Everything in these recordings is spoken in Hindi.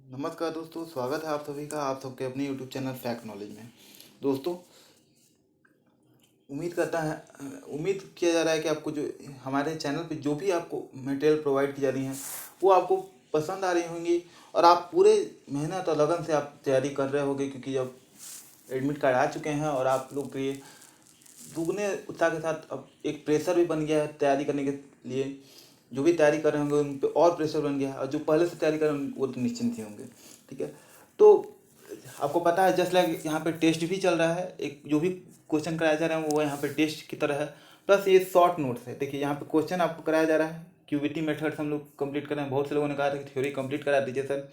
नमस्कार दोस्तों, स्वागत है आप सभी का आप सबके अपने यूट्यूब चैनल फैक्ट नॉलेज में। दोस्तों, उम्मीद किया जा रहा है कि आपको जो हमारे चैनल पे जो भी आपको मटेरियल प्रोवाइड की जा रही हैं वो आपको पसंद आ रही होंगी और आप पूरे मेहनत और लगन से आप तैयारी कर रहे होंगे, क्योंकि अब एडमिट कार्ड आ चुके हैं और आप लोग के लिए दुगने उत्साह के साथ अब एक प्रेशर भी बन गया है तैयारी करने के लिए। जो भी तैयारी कर रहे होंगे उन पर और प्रेशर बन गया है, और जो पहले से तैयारी कर रहे होंगे वो तो निश्चिंत ही होंगे। ठीक है, तो आपको पता है जस्ट लाइक यहाँ पे टेस्ट भी चल रहा है, एक जो भी क्वेश्चन कराया जा रहा है वो यहाँ पे टेस्ट की तरह है, प्लस ये शॉर्ट नोट्स है। देखिए यहाँ पे क्वेश्चन आपको कराया जा रहा है, क्यूबिटी मेथड्स हम लोग कंप्लीट कर रहे हैं। बहुत से लोगों ने कहा था कि थ्योरी कंप्लीट करा दीजिए सर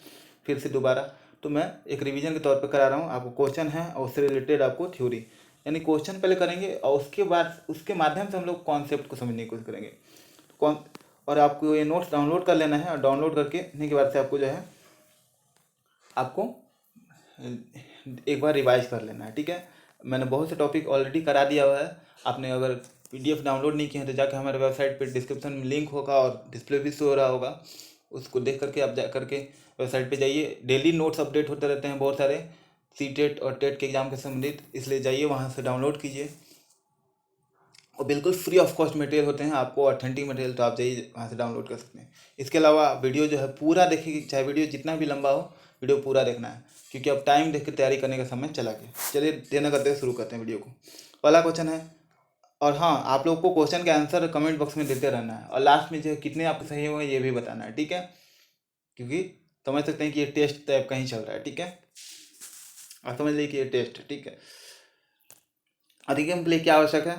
फिर से दोबारा, तो मैं एक रिवीजन के तौर पे करा रहा हूँ। आपको क्वेश्चन है और उससे रिलेटेड आपको थ्योरी, यानी क्वेश्चन पहले करेंगे और उसके बाद उसके माध्यम से हम लोग कॉन्सेप्ट को समझने की कोशिश करेंगे। कौन और आपको ये नोट्स डाउनलोड कर लेना है, और डाउनलोड करके के बाद से आपको जो है आपको एक बार रिवाइज कर लेना है। ठीक है, मैंने बहुत से टॉपिक ऑलरेडी करा दिया हुआ है। आपने अगर पीडीएफ डाउनलोड नहीं किए हैं तो जाकर हमारे वेबसाइट पे डिस्क्रिप्शन में लिंक होगा और डिस्प्ले भी शो हो रहा होगा, उसको देख करके आप जा करके वेबसाइट पे जाइए। डेली नोट्स अपडेट होते रहते हैं बहुत सारे सी टेट और टेट के एग्ज़ाम के संबंधित, इसलिए जाइए वहाँ से डाउनलोड कीजिए। और बिल्कुल फ्री ऑफ कॉस्ट मटेरियल होते हैं, आपको ऑथेंटिक मटेरियल तो आप जाइए वहाँ से डाउनलोड कर सकते हैं। इसके अलावा वीडियो जो है पूरा देखिए, चाहे वीडियो जितना भी लंबा हो वीडियो पूरा देखना है, क्योंकि अब टाइम देख के तैयारी करने का समय चला गया। चलिए देना करते हुए शुरू करते हैं वीडियो को। पहला क्वेश्चन है, और हाँ आप लोग को क्वेश्चन के आंसर कमेंट बॉक्स में देते रहना है, और लास्ट में जो है कितने आपके सही हुए ये भी बताना है। ठीक है, क्योंकि समझ सकते हैं कि ये टेस्ट टाइप का ही चल रहा है। ठीक है, आप समझ लीजिए कि ये टेस्ट है। ठीक है, अधिगम के लिए क्या आवश्यक है,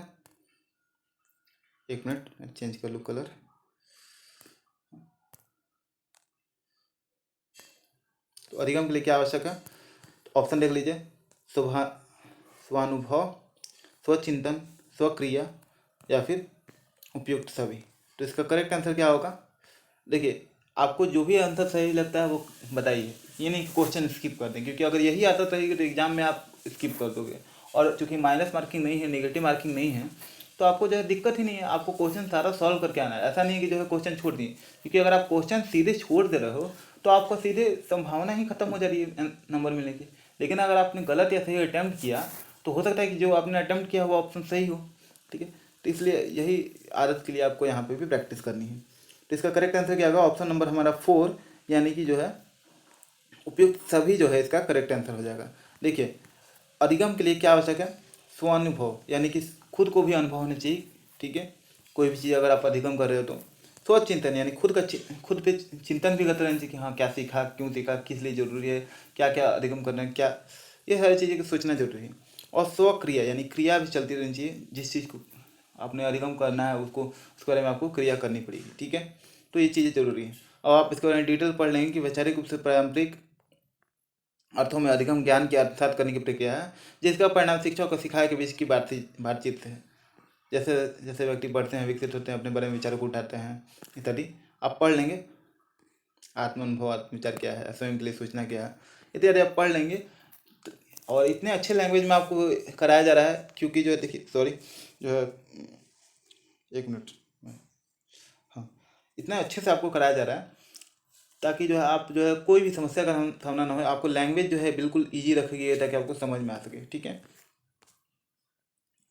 एक मिनट मैं चेंज कर लूँ कलर। तो अधिगम के लिए क्या आवश्यक है, ऑप्शन देख लीजिए। स्वभा स्वानुभव, स्वचिंतन, स्वक्रिया, या फिर उपयुक्त सभी। तो इसका करेक्ट आंसर क्या होगा, देखिए आपको जो भी आंसर सही लगता है वो बताइए, ये नहीं क्वेश्चन स्किप कर दें, क्योंकि अगर यही आंसर रहेगी तो एग्जाम में आप स्किप कर दोगे। और चूंकि माइनस मार्किंग नहीं है, नेगेटिव मार्किंग नहीं है, तो आपको जो है दिक्कत ही नहीं है। आपको क्वेश्चन सारा सॉल्व करके आना है, ऐसा नहीं है कि जो है क्वेश्चन छोड़ दिए, क्योंकि अगर आप क्वेश्चन सीधे छोड़ दे रहे हो तो आपका सीधे संभावना ही खत्म हो जा रही है नंबर मिलने की। लेकिन अगर आपने गलत या सही अटैम्प्ट किया तो हो सकता है कि जो आपने अटैम्प्ट किया वो ऑप्शन सही हो। ठीक है, तो इसलिए यही आदत के लिए आपको यहाँ पे भी प्रैक्टिस करनी है। तो इसका करेक्ट आंसर क्या होगा, ऑप्शन नंबर हमारा 4, यानी कि जो है उपयुक्त सभी जो है इसका करेक्ट आंसर हो जाएगा। देखिए अधिगम के लिए क्या आवश्यक है, स्वानुभव, यानी कि खुद को भी अनुभव होना चाहिए। ठीक है, कोई भी चीज़ अगर आप अधिगम कर रहे हो तो स्वचिंतन, यानी खुद पे चिंतन भी करते रहना चाहिए कि हाँ क्या सीखा, क्यों सीखा, किस लिए ज़रूरी है, क्या क्या अधिगम करना है, क्या ये सारी चीज़ें की सोचना जरूरी है। और स्वक्रिया, यानी क्रिया भी चलती रहनी चाहिए, जिस चीज़ को आपने अधिगम करना है उसको उसके बारे में आपको क्रिया करनी पड़ेगी। ठीक है, तो ये चीज़ें जरूरी हैं। और आप इसके बारे में डिटेल पढ़ लेंगे कि वैचारिक रूप से पारंपरिक अर्थों में अधिगम ज्ञान की आत्मसात करने की प्रक्रिया है, जिसका परिणाम शिक्षक और सिखाए के बीच की बातचीत से है। जैसे जैसे व्यक्ति बढ़ते हैं, विकसित होते हैं, अपने बारे में विचारों को उठाते हैं इत्यादि आप पढ़ लेंगे। आत्म अनुभव, आत्मविचार क्या है, स्वयं के लिए सोचना क्या है, इत्यादि आप पढ़ लेंगे। और इतने अच्छे लैंग्वेज में आपको कराया जा रहा है, क्योंकि जो है देखिए सॉरी जो है एक मिनट, हाँ इतना अच्छे से आपको कराया जा रहा है ताकि जो है आप जो है कोई भी समस्या का सामना ना हो। आपको लैंग्वेज जो है बिल्कुल ईजी रखेगी ताकि आपको समझ में आ सके। ठीक है,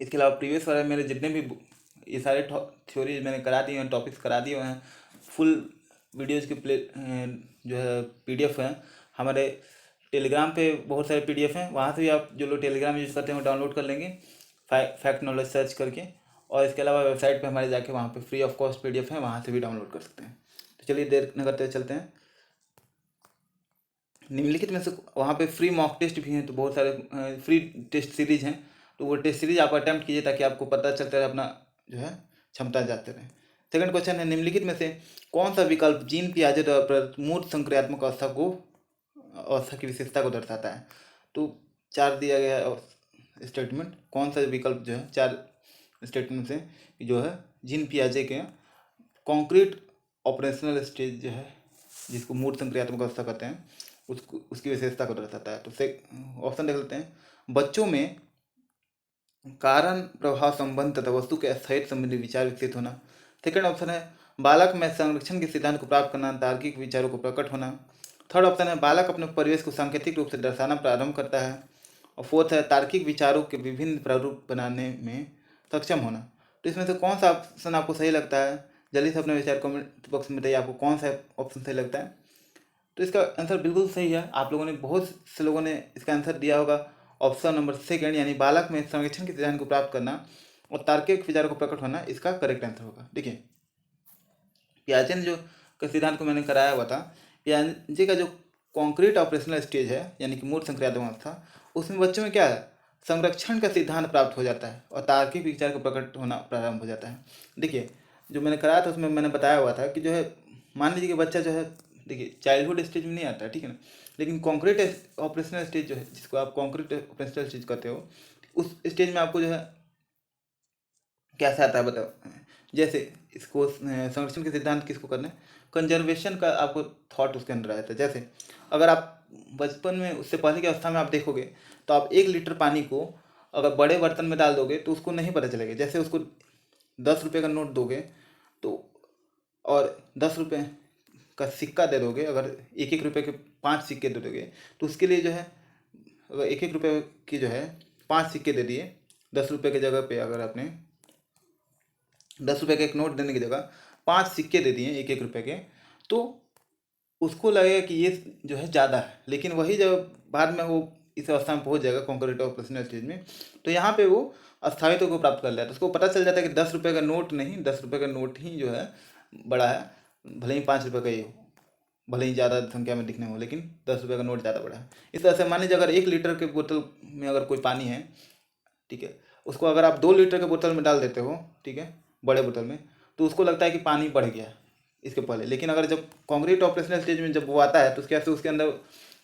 इसके अलावा प्रीवियस वाले मेरे जितने भी ये सारे थ्योरीज मैंने करा दिए हैं, टॉपिक्स करा दिए हुए हैं, फुल वीडियोज़ के प्ले जो है पीडीएफ हैं हमारे टेलीग्राम पे, बहुत सारे पीडीएफ हैं, वहाँ से भी आप जो लोग टेलीग्राम यूज़ करते हैं वो डाउनलोड कर लेंगे फैक्ट नॉलेज सर्च करके। और इसके अलावा वेबसाइट पे हमारे जाके वहाँ पे फ्री ऑफ कॉस्ट पीडीएफ है, वहाँ से भी डाउनलोड कर सकते हैं। तो चलिए देर न करते हुए चलते हैं निम्नलिखित में से वहाँ पे फ्री मॉक टेस्ट भी हैं, तो बहुत सारे फ्री टेस्ट सीरीज हैं, तो वो टेस्ट सीरीज आप अटैम्प्ट कीजिए ताकि आपको पता चलता रहे अपना जो है क्षमता जाते रहे। सेकंड क्वेश्चन है, निम्नलिखित में से कौन सा विकल्प जीन पियाजे द्वारा मूर्त संक्रियात्मक अवस्था की विशेषता को दर्शाता है। तो 4 दिया गया है स्टेटमेंट, कौन सा विकल्प जो है 4 स्टेटमेंट से जो है जीन पियाजे के कॉन्क्रीट ऑपरेशनल स्टेज जो है जिसको मूर्त संक्रियात्मक अवस्था कहते हैं उसको उसकी विशेषता को दर्शाता है। तो से ऑप्शन देख लेते हैं, बच्चों में कारण प्रभाव संबंध तथा वस्तु के स्थायित्व संबंधी विचार विकसित होना। सेकंड ऑप्शन है, बालक में संरक्षण के सिद्धांत को प्राप्त करना, तार्किक विचारों को प्रकट होना। थर्ड ऑप्शन है बालक अपने परिवेश को सांकेतिक रूप से दर्शाना प्रारंभ करता है। और फोर्थ है तार्किक विचारों के विभिन्न प्रारूप बनाने में सक्षम होना। तो इसमें से कौन सा ऑप्शन आपको सही लगता है? जल्दी से अपने विचार कमेंट बॉक्स में बताइए, आपको कौन सा ऑप्शन सही लगता है। तो इसका आंसर बिल्कुल सही है। आप लोगों ने, बहुत से लोगों ने इसका आंसर दिया होगा ऑप्शन नंबर सेकंड, यानी बालक में संरक्षण के सिद्धांत को प्राप्त करना और तार्किक विचारों को प्रकट होना इसका करेक्ट आंसर होगा। देखिए पियाजे ने जो का सिद्धांत को मैंने कराया हुआ था, पियाजे का जो कॉन्क्रीट ऑपरेशनल स्टेज है यानी कि मूर्त संक्रियात्मक अवस्था, उसमें बच्चों में क्या है, संरक्षण का सिद्धांत प्राप्त हो जाता है और तार्किक विचार को प्रकट होना प्रारंभ हो जाता है। देखिए जो मैंने कराया था उसमें मैंने बताया हुआ था कि जो है, मान लीजिए कि बच्चा जो है, देखिए चाइल्डहुड स्टेज में नहीं आता है, ठीक है ना, लेकिन कॉन्क्रीट ऑपरेशनल स्टेज जो है, जिसको आप कॉन्क्रीट ऑपरेशनल स्टेज कहते हो, उस स्टेज में आपको जो है कैसे आता है बताओ। जैसे इसको संरक्षण के सिद्धांत किसको करना है, कंजर्वेशन का आपको थॉट उसके अंदर आता है। जैसे अगर आप बचपन में, उससे पहले की अवस्था में आप देखोगे तो आप 1 लीटर पानी को अगर बड़े बर्तन में डाल दोगे तो उसको नहीं पता चलेगा। जैसे उसको 10 रुपये का नोट दोगे तो, और 10 रुपये का सिक्का दे दोगे, अगर 1-1 रुपये के 5 सिक्के दे दोगे तो उसके लिए जो है, अगर 1-1 रुपये की जो है 5 सिक्के दे दिए, 10 रुपये की जगह पे अगर आपने 10 रुपये का एक नोट देने की जगह 5 सिक्के दे दिए 1-1 रुपये के, तो उसको लगेगा कि ये जो है ज़्यादा है। लेकिन वही जब बाद में वो इस अवस्था में पहुंच जाएगा कॉन्क्रीट ऑपरेशनल स्टेज में, तो यहाँ पे वो स्थायित्व को प्राप्त कर लेता है। तो उसको पता चल जाता है कि 10 रुपये का नोट नहीं, 10 रुपये का नोट ही जो है बड़ा है, भले ही 5 रुपये का ही हो, भले ही ज़्यादा संख्या में दिखने हो, लेकिन 10 रुपये का नोट ज़्यादा बड़ा है। इस तरह से मान लीजिए अगर 1 लीटर के बोतल में अगर कोई पानी है, ठीक है, उसको अगर आप 2 लीटर के बोतल में डाल देते हो, ठीक है, बड़े बोतल में, तो उसको लगता है कि पानी बढ़ गया इसके पहले। लेकिन अगर जब कॉन्क्रीट ऑपरेशनल स्टेज में जब वो आता है तो उसके बाद से उसके अंदर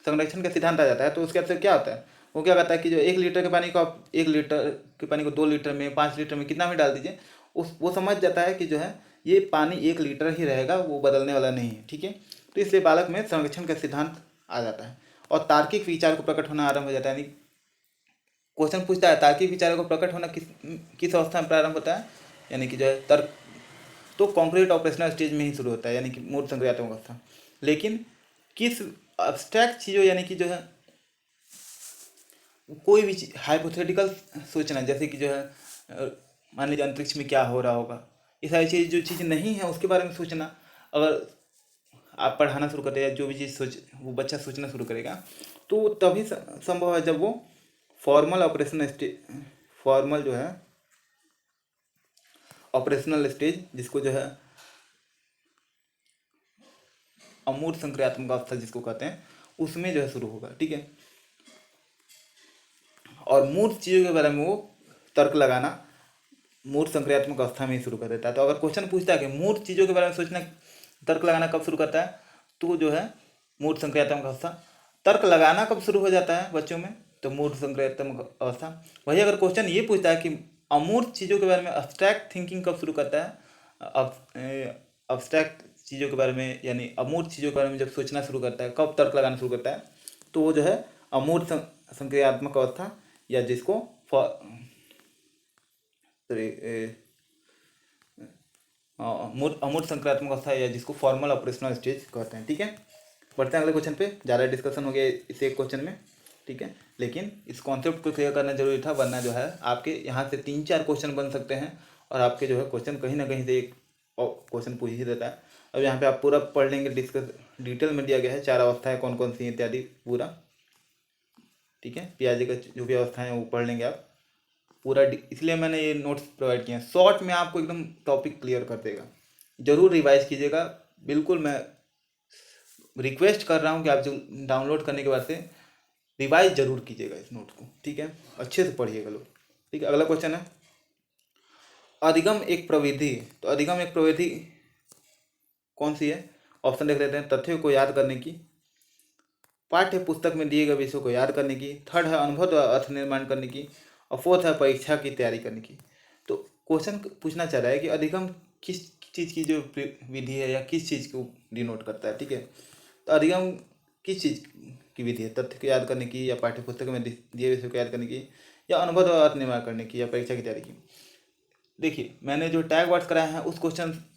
संरक्षण का सिद्धांत आ जाता है। तो उसके बाद से क्या होता है, वो क्या कहता है कि जो 1 लीटर के पानी को आप 1 लीटर के पानी को 2 लीटर में, 5 लीटर में, कितना भी डाल दीजिए, उस वो समझ जाता है कि जो है ये पानी 1 लीटर ही रहेगा, वो बदलने वाला नहीं है, ठीक है। तो इसलिए बालक में संरक्षण का सिद्धांत आ जाता है और तार्किक विचार को प्रकट होना आरंभ हो जाता है। यानी क्वेश्चन पूछता है तार्किक विचारों को प्रकट होना किस किस अवस्था में प्रारंभ होता है, यानी कि जो है तर्क, तो कॉन्क्रीट ऑपरेशनल स्टेज में ही शुरू होता है, यानी कि मूर्त संक्रियात्मक अवस्था। लेकिन किस अब्स्ट्रैक्ट चीज़ों, यानी कि जो है कोई भी चीज हाइपोथेटिकल सोचना, जैसे कि जो है मान लीजिए अंतरिक्ष में क्या हो रहा होगा, ये सारी चीज़ जो चीज़ नहीं है उसके बारे में सोचना, अगर आप पढ़ाना शुरू करते हैं, जो भी चीज़ सोच वो बच्चा सोचना शुरू करेगा, तो वो तभी संभव है जब वो फॉर्मल ऑपरेशन स्टेज, फॉर्मल जो है ऑपरेशनल स्टेज, जिसको जो है अमूर्त संक्रियात्मक अवस्था जिसको कहते हैं, उसमें जो है शुरू होगा, ठीक है। और मूर्त चीज़ों के बारे में वो तर्क लगाना मूर्त संक्रियात्मक अवस्था में ही शुरू कर देता है। तो अगर क्वेश्चन पूछता है कि मूर्त चीज़ों के बारे में सोचना, तर्क लगाना कब शुरू करता है, तो जो है मूर्त संक्रियात्मक अवस्था। तर्क लगाना कब शुरू हो जाता है बच्चों में, तो मूर्त संक्रियात्मक अवस्था। वही अगर क्वेश्चन ये पूछता है कि अमूर्त चीज़ों के बारे में अब्स्ट्रैक्ट थिंकिंग कब शुरू करता है, अब्स्ट्रैक्ट चीज़ों के बारे में यानी अमूर्त चीज़ों के बारे में जब सोचना शुरू करता है, कब तर्क लगाना शुरू करता है, तो वो जो है अमूर्त संक्रियात्मक अवस्था, या जिसको अमूर्त संक्रियात्मक अवस्था, या जिसको फॉर्मल ऑपरेशनल स्टेज कहते हैं, ठीक है। बढ़ते हैं अगले क्वेश्चन पे, ज़्यादा डिस्कशन हो गया इस एक क्वेश्चन में, ठीक है। लेकिन इस कॉन्सेप्ट को क्लियर करना जरूरी था, वरना जो है आपके यहाँ से 3-4 क्वेश्चन बन सकते हैं और आपके जो है क्वेश्चन कहीं ना कहीं से एक क्वेश्चन पूछ ही देता है। अब यहाँ पे आप पूरा पढ़ लेंगे, डिस्कस डिटेल में दिया गया है 4 अवस्थाएं कौन कौन सी इत्यादि पूरा, ठीक है। पियाजे का जो भी अवस्थाएं हैं वो पढ़ लेंगे आप पूरा, इसलिए मैंने ये नोट्स प्रोवाइड किए हैं, शॉर्ट में आपको एकदम टॉपिक क्लियर कर देगा। ज़रूर रिवाइज कीजिएगा, बिल्कुल मैं रिक्वेस्ट कर रहा हूँ कि आप जो डाउनलोड करने के बाद से रिवाइज जरूर कीजिएगा इस नोट को, ठीक है, अच्छे से पढ़िएगा लोग, ठीक है। अगला क्वेश्चन है, अधिगम एक प्रविधि है। तो अधिगम एक प्रविधि कौन सी है, ऑप्शन देख लेते हैं। तथ्यों को याद करने की, पाठ्य पुस्तक में दिए गए विषयों को याद करने की, थर्ड है अनुभव द्वारा अर्थ निर्माण करने की, और फोर्थ है परीक्षा की तैयारी करने की। तो क्वेश्चन पूछना चाह रहा है कि अधिगम किस चीज़ की जो विधि है या किस चीज़ को डिनोट करता है, ठीक है। तो अधिगम किस चीज़ की विधि है, तथ्य को याद करने की, या पाठ्य पुस्तक में दिए विषयों को याद करने की, या अनुभव द्वारा अर्थ निर्माण करने की, या परीक्षा की तैयारी की। देखिए मैंने जो टैग वर्ड्स कराए हैं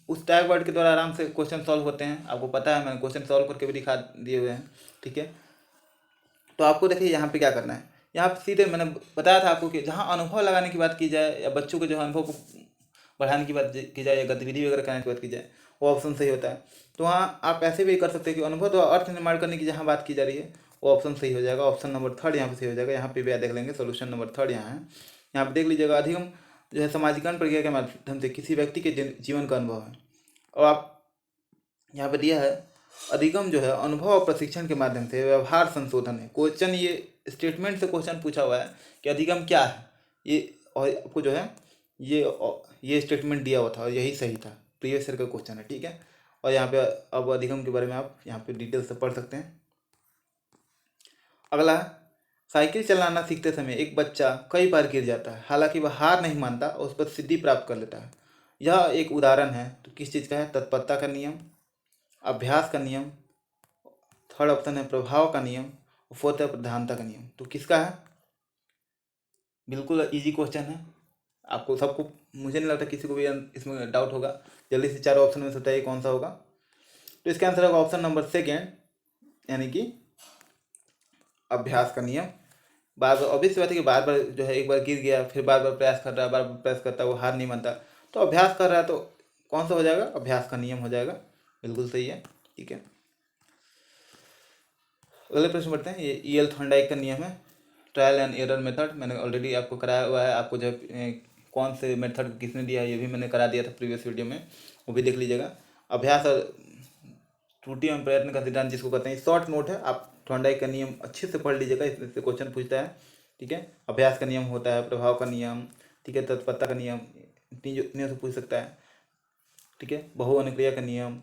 उस टैग वर्ड के द्वारा आराम से क्वेश्चन सॉल्व होते हैं। आपको पता है, मैंने क्वेश्चन सॉल्व करके भी दिखा दिए हुए हैं, ठीक है। तो आपको देखिए यहाँ पे क्या करना है, यहाँ पे सीधे मैंने बताया था आपको कि जहाँ अनुभव लगाने की बात की जाए या बच्चों के जो अनुभव को बढ़ाने की बात की जाए या गतिविधि वगैरह कराने की बात की जाए, वो ऑप्शन सही होता है। तो वहाँ आप ऐसे भी कर सकते हैं कि अनुभव तो अर्थ निर्माण करने की जहाँ बात की जा रही है वो ऑप्शन सही हो जाएगा। ऑप्शन नंबर 3 यहाँ पे सही हो जाएगा। यहाँ पे भी देख लेंगे, सोल्यूशन नंबर 3 यहाँ है। यहाँ पे देख लीजिएगा, अधिगम जो है सामाजिकरण प्रक्रिया के माध्यम से किसी व्यक्ति के जीवन का अनुभव है। और आप यहाँ पे दिया है अधिगम जो है अनुभव और प्रशिक्षण के माध्यम से व्यवहार संशोधन है। क्वेश्चन ये स्टेटमेंट से क्वेश्चन पूछा हुआ है कि अधिगम क्या है ये, और आपको जो है ये स्टेटमेंट दिया हुआ था और यही सही था, प्रीवियस ईयर का क्वेश्चन है, ठीक है। और यहाँ पे अब अधिगम के बारे में आप यहाँ पे डिटेल से पढ़ सकते हैं। अगला है, साइकिल चलाना सीखते समय एक बच्चा कई बार गिर जाता है, हालांकि वह हार नहीं मानता और उस पर सिद्धि प्राप्त कर लेता है। यह एक उदाहरण है, तो किस चीज़ का है? तत्परता का नियम, अभ्यास का नियम, थर्ड ऑप्शन है प्रभाव का नियम, और फोर्थ है प्रधानता का नियम। तो किसका है? बिल्कुल इजी क्वेश्चन है, आपको सबको, मुझे नहीं लगता किसी को भी इसमें डाउट होगा। जल्दी से चारों ऑप्शन में से बताइए कौन सा होगा। तो इसका आंसर होगा ऑप्शन नंबर 2, यानी कि अभ्यास का नियम। बार बार ऑब्वियस बात है कि बार बार जो है एक बार गिर गया, फिर बार बार प्रयास कर रहा है, बार बार प्रयास करता है, वो हार नहीं मानता, तो अभ्यास कर रहा है, तो कौन सा हो जाएगा? अभ्यास का नियम हो जाएगा। बिल्कुल सही है, ठीक है। अगले प्रश्न बढ़ते हैं। ये ईएल थॉर्नडाइक का नियम है, ट्रायल एंड एरर मेथड। मैंने ऑलरेडी आपको कराया हुआ है। आपको जो कौन से मेथड किसने दिया है ये भी मैंने करा दिया था प्रीवियस वीडियो में, वो भी देख लीजिएगा। अभ्यास और त्रुटि एवं प्रयत्न का सिद्धांत जिसको कहते हैं, शॉर्ट नोट है, आप थॉर्नडाइक का नियम अच्छे से पढ़ लीजिएगा, इसमें से क्वेश्चन पूछता है, ठीक है। अभ्यास का नियम होता है, प्रभाव का नियम, ठीक है, तत्परता का नियम, इतनी से पूछ सकता है, ठीक है, बहु अनुक्रिया का नियम,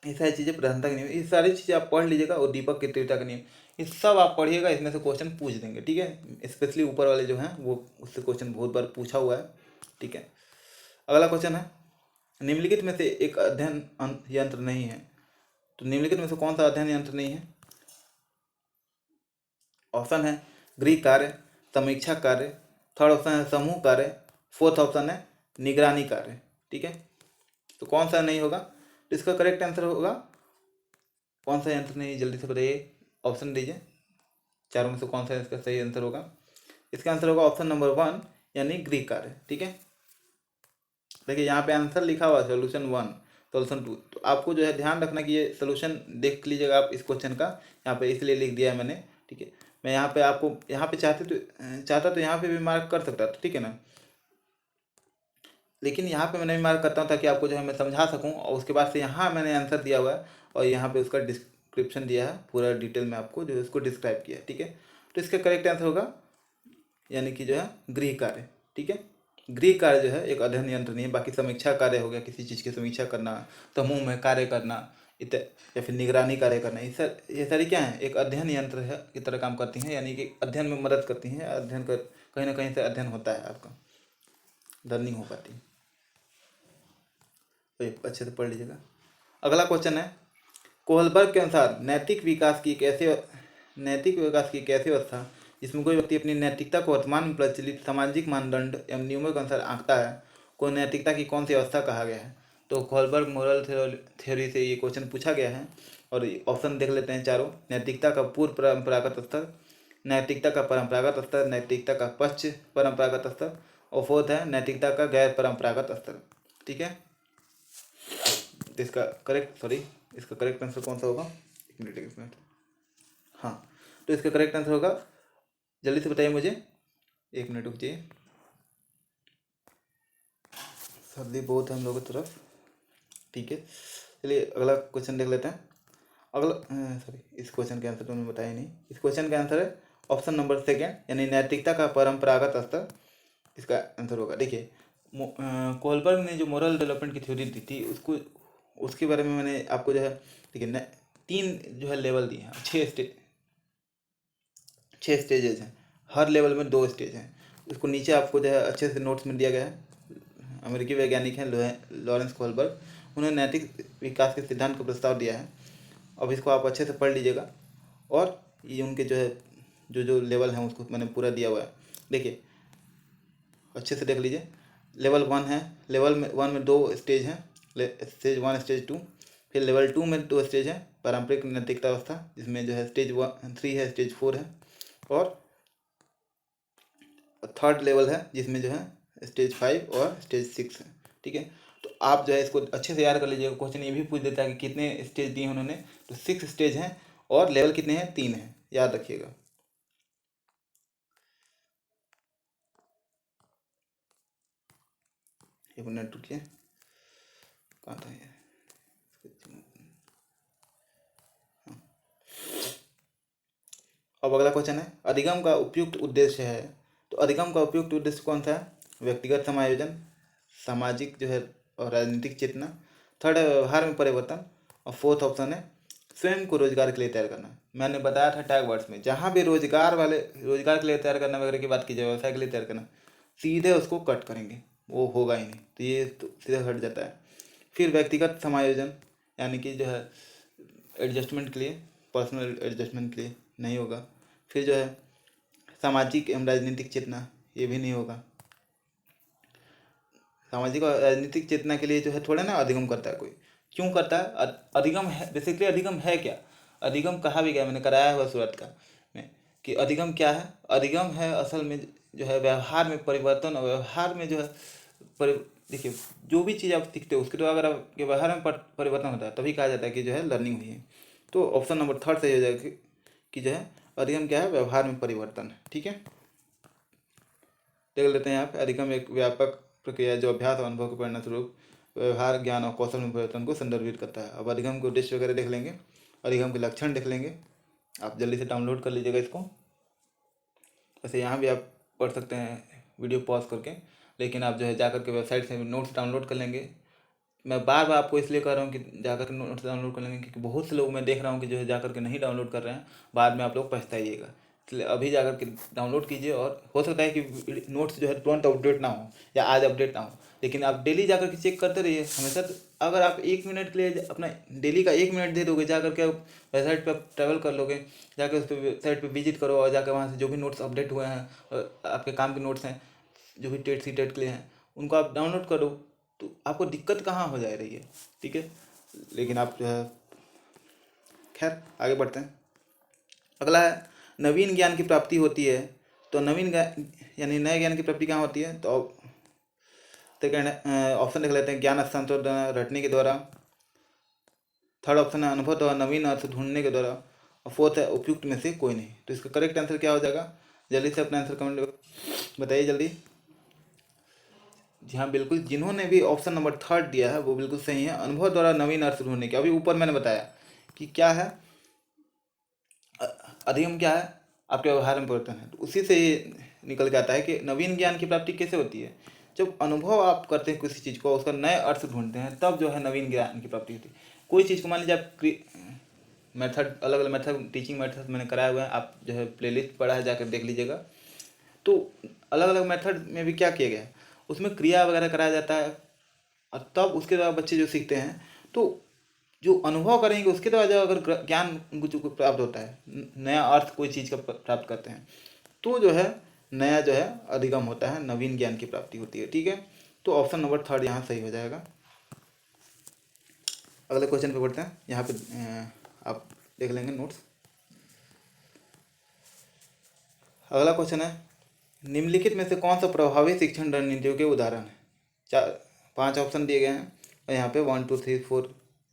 ये सारी चीज़ें, प्रधानता का नियम, ये सारी चीज़ें आप पढ़ लीजिएगा। और दीपक की तीव्रता का नियम, ये सब आप पढ़िएगा, इसमें से क्वेश्चन पूछ देंगे, ठीक है। स्पेशली ऊपर वाले जो हैं वो उससे क्वेश्चन बहुत बार पूछा हुआ है, ठीक है। अगला क्वेश्चन है, निम्नलिखित में से एक अध्ययन यंत्र नहीं है। तो निम्नलिखित में से कौन सा अध्ययन यंत्र नहीं है? ऑप्शन है गृह कार्य, समीक्षा कार्य, थर्ड ऑप्शन है समूह कार्य, फोर्थ ऑप्शन है निगरानी कार्य, ठीक है। तो कौन सा नहीं होगा? तो इसका करेक्ट आंसर होगा, कौन सा यंत्र नहीं, जल्दी से बताइए, ऑप्शन दीजिए, चारों में से कौन सा इसका सही आंसर होगा? इसका आंसर होगा ऑप्शन नंबर 1, यानी गृह कार्य, ठीक है। देखिए यहाँ पे आंसर लिखा हुआ है सोल्यूशन 1, सोल्यूशन 2। तो आपको जो है ध्यान रखना कि ये सोल्यूशन देख लीजिएगा आप इस क्वेश्चन का, यहाँ पे इसलिए लिख दिया है मैंने, ठीक है। मैं यहाँ पे आपको यहाँ पे चाहता तो यहाँ पे भी मार्क कर सकता था, ठीक है ना, लेकिन यहाँ पे मैंने भी मार्क करता हूँ ताकि आपको जो है मैं समझा सकूँ। और उसके बाद से यहाँ मैंने आंसर दिया हुआ है और यहाँ पे उसका डिस्क्रिप्शन दिया है, पूरा डिटेल में आपको जो है उसको डिस्क्राइब किया है, ठीक है। तो इसका करेक्ट आंसर होगा, यानी कि जो है गृह कार्य, ठीक है। गृह कार्य जो है एक अध्ययन यंत्र नहीं है। बाकी समीक्षा कार्य हो गया, किसी चीज़ की समीक्षा करना, समूह में कार्य करना, या फिर निगरानी कार्य करना, ये सारी क्या है? एक अध्ययन यंत्र है की तरह काम करती हैं, यानी कि अध्ययन में मदद करती हैं। अध्ययन कर कहीं ना कहीं से अध्ययन होता है, आपका लर्निंग हो पाती है। तो ये अच्छे से पढ़ लीजिएगा। अगला क्वेश्चन है, कोहलबर्ग के अनुसार नैतिक विकास की एक ऐसी अवस्था जिसमें कोई व्यक्ति अपनी नैतिकता को वर्तमान में प्रचलित सामाजिक मानदंड एवं नियमों के अनुसार आंकता है, को नैतिकता की कौन सी अवस्था कहा गया है? तो कोहलबर्ग मोरल थ्योरी से ये क्वेश्चन पूछा गया है। और ऑप्शन देख लेते हैं चारों। नैतिकता का पूर्व परंपरागत स्तर, नैतिकता का परंपरागत स्तर, नैतिकता का पश्चिम परंपरागत स्तर, और फोर्थ है नैतिकता का गैर परंपरागत स्तर, ठीक है। तो इसका करेक्ट आंसर कौन सा होगा? एक मिनट। हाँ, तो इसका करेक्ट आंसर होगा, जल्दी से बताइए मुझे, एक मिनट रुकिए, सर्दी बहुत है हम लोगों की तरफ, ठीक है। चलिए अगला क्वेश्चन देख लेते हैं। इस क्वेश्चन के आंसर तो मैंने बताया नहीं। इस क्वेश्चन का आंसर है ऑप्शन नंबर 2, यानी नैतिकता का परंपरागत स्तर, इसका आंसर होगा। देखिए कोहलबर्ग ने जो मोरल डेवलपमेंट की थ्योरी दी थी उसके बारे में मैंने आपको जो है, देखिए 3 जो है लेवल दिए हैं, 6 स्टेजेस हैं, हर लेवल में 2 स्टेज हैं। इसको नीचे आपको जो है अच्छे से नोट्स में दिया गया है। अमेरिकी वैज्ञानिक हैं लॉरेंस कोहलबर्ग, उन्होंने नैतिक विकास के सिद्धांत को प्रस्ताव दिया है। अब इसको आप अच्छे से पढ़ लीजिएगा। और ये उनके जो है जो लेवल हैं उसको मैंने पूरा दिया हुआ है, देखिए अच्छे से देख लीजिए। लेवल 1 है, लेवल में 1 में 2 स्टेज हैं, स्टेज 1 स्टेज 2। फिर लेवल 2 में 2 स्टेज है, पारंपरिक नैतिकता अवस्था, जिसमें जो है स्टेज 3 है, स्टेज 4 है, और थर्ड लेवल है जिसमें जो है स्टेज 5 और स्टेज 6 है। ठीक है, तो आप जो है इसको अच्छे से याद कर लीजिएगा। क्वेश्चन ये भी पूछ देता है कि कितने स्टेज दिए उन्होंने, तो 6 स्टेज हैं और लेवल कितने हैं, 3 हैं, याद रखिएगा। एक मिनट रुकिए, कहाँ था ये। अब अगला क्वेश्चन है, अधिगम का उपयुक्त उद्देश्य है। तो अधिगम का उपयुक्त उद्देश्य कौन सा है? व्यक्तिगत समायोजन, सामाजिक जो है और राजनीतिक चेतना, थर्ड है व्यवहार में परिवर्तन, और फोर्थ ऑप्शन है स्वयं को रोजगार के लिए तैयार करना। मैंने बताया था टैग वर्ड्स में, जहाँ भी रोजगार के लिए तैयार करना वगैरह की बात की जाए, व्यवसाय के लिए तैयार करना, सीधे उसको कट करेंगे, वो होगा ही नहीं, तो ये तो सीधे हट जाता है। फिर व्यक्तिगत समायोजन, यानी कि जो है एडजस्टमेंट के लिए, पर्सनल एडजस्टमेंट के लिए नहीं होगा। फिर जो है सामाजिक एवं राजनीतिक चेतना, ये भी नहीं होगा। सामाजिक और राजनीतिक चेतना के लिए जो है थोड़ा ना अधिगम करता है कोई, क्यों करता है? अधिगम है बेसिकली, अधिगम है क्या? अधिगम कहा भी गया, मैंने कराया हुआ सूरत का में, कि अधिगम क्या है? अधिगम है असल में जो है व्यवहार में परिवर्तन, और व्यवहार में जो है देखिए, जो भी चीज़ आप सीखते हो उसके द्वारा अगर आपके व्यवहार में परिवर्तन होता है तभी कहा जाता है कि जो है लर्निंग हुई है। तो ऑप्शन नंबर थर्ड सही हो जाएगा कि जो है अधिगम क्या है? व्यवहार में परिवर्तन। ठीक है, देख लेते हैं यहाँ पे। अधिगम एक व्यापक प्रक्रिया है जो अभ्यास और अनुभव के परिणाम स्वरूप व्यवहार, ज्ञान और कौशल में परिवर्तन को संदर्भित करता है। अब अधिगम के उद्देश्य वगैरह देख लेंगे, अधिगम के लक्षण देख लेंगे। आप जल्दी से डाउनलोड कर लीजिएगा इसको। वैसे यहाँ भी आप पढ़ सकते हैं वीडियो पॉज करके, लेकिन आप जो है जाकर के वेबसाइट से नोट्स डाउनलोड कर लेंगे। मैं बार बार आपको इसलिए कह रहा हूँ कि जाकर के नोट्स डाउनलोड कर लेंगे, क्योंकि बहुत से लोग मैं देख रहा हूँ कि जो है जाकर के नहीं डाउनलोड कर रहे हैं, बाद में आप लोग पछताइएगा। इसलिए अभी जाकर के डाउनलोड कीजिए। और हो सकता है कि नोट्स जो है तुरंत अपडेट ना हो या आज अपडेट ना हो, लेकिन आप डेली जाकर के चेक करते रहिए हमेशा। अगर आप 1 मिनट के लिए अपना डेली का 1 मिनट दे दोगे, जाकर के वेबसाइट पर ट्रैवल कर लोगे, जाकर उस पर वेबसाइट पर विजिट करो और जाकर वहाँ से जो भी नोट्स अपडेट हुए हैं, आपके काम के नोट्स हैं जो भी टेट सी टेट के लिए हैं, उनको आप डाउनलोड करो, तो आपको दिक्कत कहाँ हो जा रही है। ठीक है, लेकिन आप जो है, खैर आगे बढ़ते हैं। अगला है नवीन ज्ञान की प्राप्ति होती है। तो नवीन यानी नए ज्ञान की प्राप्ति कहाँ होती है? तो सेकेंड ऑप्शन देख लेते हैं, ज्ञान हस्तांतरण रटने के द्वारा। थर्ड ऑप्शन है अनुभव द्वारा नवीन अर्थ ढूंढने के द्वारा। और फोर्थ है उपयुक्त में से कोई नहीं। तो इसका करेक्ट आंसर क्या हो जाएगा? जल्दी से अपना आंसर कमेंट बताइए जल्दी। जी हाँ, बिल्कुल, जिन्होंने भी ऑप्शन नंबर थर्ड दिया है वो बिल्कुल सही है, अनुभव द्वारा नवीन अर्थ ढूंढने के। अभी ऊपर मैंने बताया कि क्या है, अधिगम क्या है? आपके व्यवहार में परिवर्तन है। तो उसी से ये निकल के आता है कि नवीन ज्ञान की प्राप्ति कैसे होती है? जब अनुभव आप करते हैं किसी चीज़ को, उसका नए अर्थ ढूंढते हैं, तब जो है नवीन ज्ञान की प्राप्ति होती है। कोई चीज़ को मान लीजिए आप मेथड, अलग अलग मेथड, टीचिंग मेथड मैंने कराया हुआ है, आप जो है प्लेलिस्ट पढ़ा है, जाकर देख लीजिएगा। तो अलग अलग मेथड में भी क्या किया गया है, उसमें क्रिया वगैरह कराया जाता है, और तब उसके बाद बच्चे जो सीखते हैं, तो जो अनुभव करेंगे उसके द्वारा जो अगर ज्ञान उनको जो प्राप्त होता है, नया अर्थ कोई चीज़ का प्राप्त करते हैं, तो जो है नया जो है अधिगम होता है, नवीन ज्ञान की प्राप्ति होती है। ठीक है, तो ऑप्शन नंबर थर्ड यहाँ सही हो जाएगा। अगले क्वेश्चन पे बढ़ते हैं। यहाँ पे आप देख लेंगे नोट्स। अगला क्वेश्चन है, निम्नलिखित में से कौन सा प्रभावी शिक्षण रणनीतियों के उदाहरण है? 5 ऑप्शन दिए गए हैं, और यहाँ पे 1 2 3 4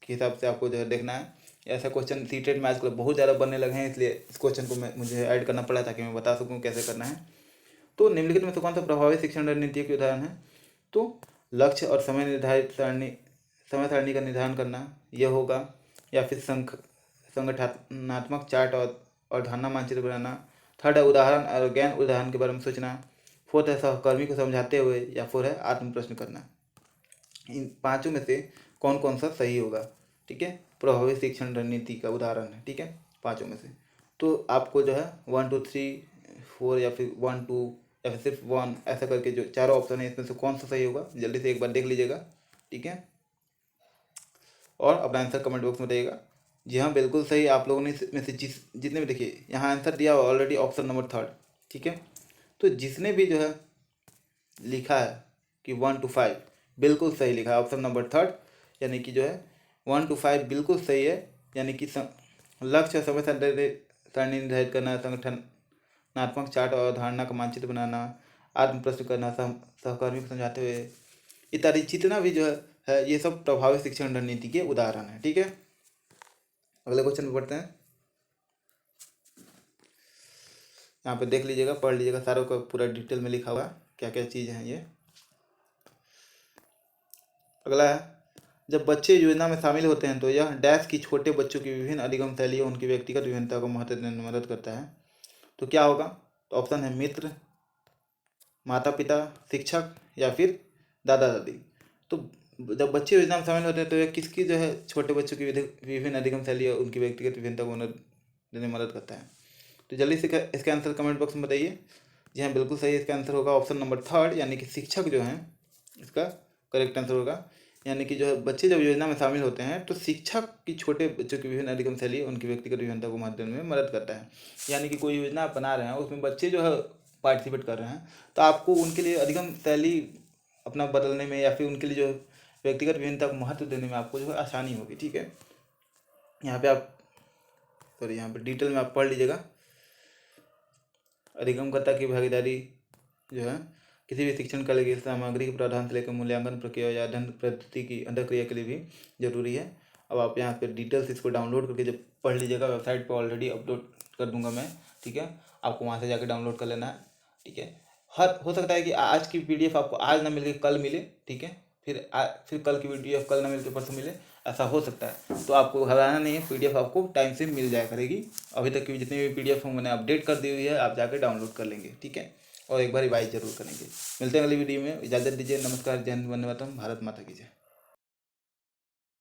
के हिसाब से आपको जो है देखना है। ऐसा क्वेश्चन सीटेट में आजकल बहुत ज़्यादा बनने लगे हैं, इसलिए इस क्वेश्चन को मुझे ऐड करना पड़ा ताकि मैं बता सकूँ कैसे करना है। तो निम्नलिखित में से कौन सा प्रभावी शिक्षण रणनीतियों के उदाहरण है? तो लक्ष्य और समय सारणी का निर्धारण करना, यह होगा। या फिर संगठनात्मक चार्ट और धारणा मानचित्र बनाना। थर्ड है उदाहरण और ज्ञान उदाहरण के बारे में सोचना। फोर्थ है सहकर्मी को समझाते हुए, या फोर है आत्म प्रश्न करना। इन पांचों में से कौन कौन सा सही होगा? ठीक है, प्रभावी शिक्षण रणनीति का उदाहरण है। ठीक है, पांचों में से। तो आपको जो है 1 2 3 4 या फिर 1 2 या फिर सिर्फ 1 ऐसा करके जो चारों ऑप्शन है, इसमें से कौन सा सही होगा जल्दी से एक बार देख लीजिएगा। ठीक है, और अपना आंसर कमेंट बॉक्स में बताइएगा। जी हाँ, बिल्कुल सही। आप लोगों ने इसमें से जितने भी देखिए यहाँ आंसर दिया हुआ ऑलरेडी ऑप्शन नंबर थर्ड। ठीक है, तो जिसने भी जो है लिखा है कि 1 to 5 बिल्कुल सही लिखा है, ऑप्शन नंबर थर्ड, यानी कि जो है 1 to 5 बिल्कुल सही है। यानी कि लक्ष्य और समय सारणी निर्धारित करना, संगठनात्मक चार्ट और धारणा का मानचित्र बनाना, आत्म प्रश्न करना, सहकर्मी को समझाते हुए इत्यादि जितना भी जो है ये सब प्रभावी शिक्षण रणनीति के उदाहरण है। ठीक है, अगले क्वेश्चन पे पढ़ते हैं। यहाँ पे देख लीजिएगा, पढ़ लीजिएगा, सारों का पूरा डिटेल में लिखा हुआ है क्या क्या चीज़ हैं ये। अगला है, जब बच्चे योजना में शामिल होते हैं तो यह डैश की छोटे बच्चों की विभिन्न अधिगम शैलियों उनकी व्यक्तिगत विभिन्नता को महत्व देने में मदद करता है। तो क्या होगा? तो ऑप्शन है मित्र, माता पिता, शिक्षक या फिर दादा दादी। तो जब बच्चे योजना में शामिल होते हैं तो यह किसकी जो है छोटे बच्चों की विभिन्न अधिगम शैलियों उनकी व्यक्तिगत विभिन्नता को देने में मदद करता है। तो जल्दी से इसका आंसर कमेंट बॉक्स में बताइए। जी हाँ, बिल्कुल सही, इसका आंसर होगा ऑप्शन नंबर थर्ड, यानी कि शिक्षक जो हैं इसका करेक्ट आंसर होगा। यानी कि जो है बच्चे जब योजना में शामिल होते हैं तो शिक्षक की छोटे बच्चों की विभिन्न अधिगम शैली उनकी व्यक्तिगत विभिन्नता को महत्व देने में मदद करता है। यानी कि कोई योजना आप बना रहे हैं, उसमें बच्चे जो है पार्टिसिपेट कर रहे हैं, तो आपको उनके लिए अधिगम शैली अपना बदलने में या फिर उनके लिए जो व्यक्तिगत विभिन्नता को महत्व देने में आपको जो है आसानी होगी। ठीक है, यहाँ पे आप यहाँ पे डिटेल में आप पढ़ लीजिएगा। अधिगमकर्ता की भागीदारी जो है किसी भी शिक्षण कार्य की सामग्री के प्रावधान से लेकर मूल्यांकन प्रक्रिया या अध्ययन पद्धति की अंतःक्रिया के लिए भी जरूरी है। अब आप यहाँ पे डिटेल्स इसको डाउनलोड करके जब पढ़ लीजिएगा, वेबसाइट पे ऑलरेडी अपलोड कर दूंगा मैं। ठीक है, आपको वहाँ से जाकर डाउनलोड कर लेना है। ठीक है, हो सकता है कि आज की PDF आपको आज ना मिल के कल मिले। ठीक है, फिर कल की PDF कल ना मिल के परसों मिले, ऐसा हो सकता है। तो आपको घबराना नहीं है, PDF आपको टाइम से मिल जाया करेगी। अभी तक की जितनी भी PDF मैंने अपडेट कर दी हुई है, आप जाकर डाउनलोड कर लेंगे। ठीक है, और एक बार रिवाइज जरूर करेंगे। मिलते हैं अगली वीडियो में, इजाज़त दीजिए। नमस्कार, जय हिंद, वंदे मातरम, भारत माता की जय।